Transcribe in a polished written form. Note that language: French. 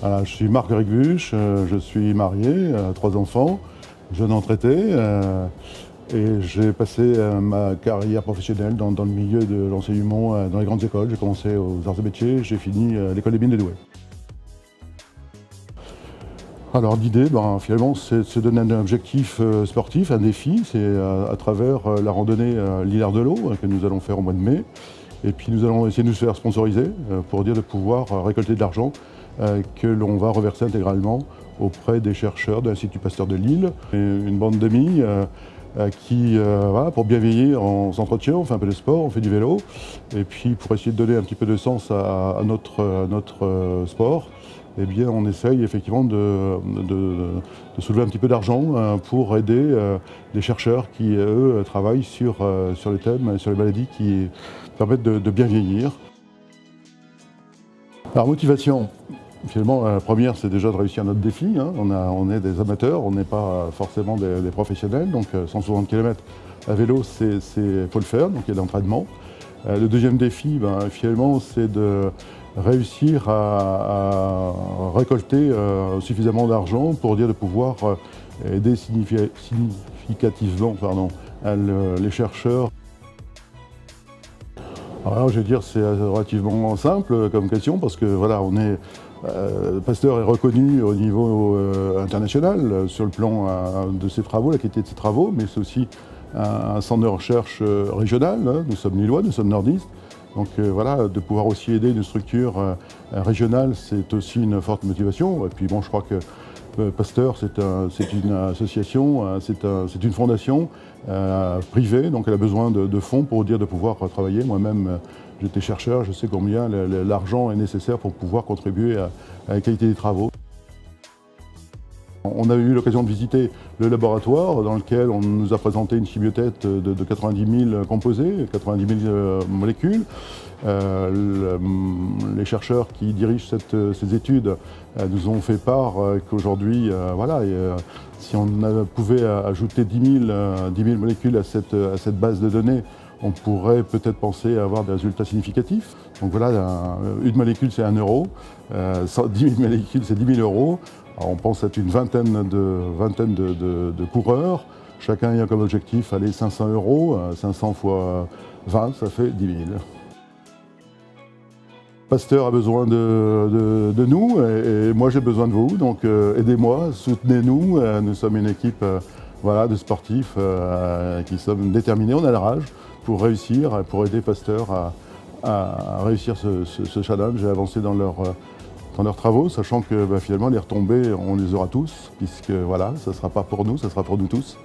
Je suis Marc Ricbuch, je suis marié, 3 enfants, jeune retraité, et j'ai passé ma carrière professionnelle dans le milieu de l'enseignement dans les grandes écoles. J'ai commencé aux arts et métiers, j'ai fini l'école des mines de Douai. Alors l'idée, finalement, c'est de se donner un objectif sportif, un défi. C'est à travers la randonnée l'Hilaire de l'eau que nous allons faire au mois de mai. Et puis nous allons essayer de nous faire sponsoriser pour dire de pouvoir récolter de l'argent que l'on va reverser intégralement auprès des chercheurs de l'Institut Pasteur de Lille. Et une bande d'amis qui, voilà, pour bien vieillir, on s'entretient, on fait un peu de sport, on fait du vélo. Et puis pour essayer de donner un petit peu de sens à notre sport, eh bien, on essaye effectivement de soulever un petit peu d'argent pour aider les chercheurs qui, eux, travaillent sur les thèmes, sur les maladies qui permettent de bien vieillir. Alors, motivation, finalement, la première, c'est déjà de réussir notre défi. On est des amateurs, on n'est pas forcément des professionnels, donc 160 km à vélo, faut le faire, donc il y a de l'entraînement. Le deuxième défi, finalement, c'est de réussir à récolter suffisamment d'argent pour dire de pouvoir aider significativement les chercheurs. Alors là, je vais dire, c'est relativement simple comme question parce que voilà, Pasteur est reconnu au niveau international sur le plan de ses travaux, la qualité de ses travaux, mais c'est aussi un centre de recherche régional. Nous sommes lillois, nous sommes nordistes. Donc voilà, de pouvoir aussi aider une structure régionale, c'est aussi une forte motivation. Et puis bon, je crois que Pasteur, c'est une association, c'est une fondation privée, donc elle a besoin de fonds pour dire de pouvoir travailler. Moi-même, j'étais chercheur, je sais combien l'argent est nécessaire pour pouvoir contribuer à la qualité des travaux. On a eu l'occasion de visiter le laboratoire dans lequel on nous a présenté une chimiothète de 90 000 composés, 90 000 molécules. Les chercheurs qui dirigent ces études nous ont fait part qu'aujourd'hui, si on pouvait ajouter 10 000 molécules à cette base de données, on pourrait peut-être penser à avoir des résultats significatifs. Donc voilà, une molécule c'est 1 euro, 10 000 molécules c'est 10 000 euros. Alors on pense être une vingtaine de coureurs. Chacun ayant comme objectif 500 euros, 500 fois 20, ça fait 10 000. Pasteur a besoin de nous et moi j'ai besoin de vous, donc aidez-moi, soutenez-nous. Nous sommes une équipe de sportifs qui sommes déterminés, on a la rage pour réussir, pour aider Pasteur à réussir ce challenge et avancer dans leurs travaux, sachant que finalement les retombées, on les aura tous, puisque voilà, ça ne sera pas pour nous, ça sera pour nous tous.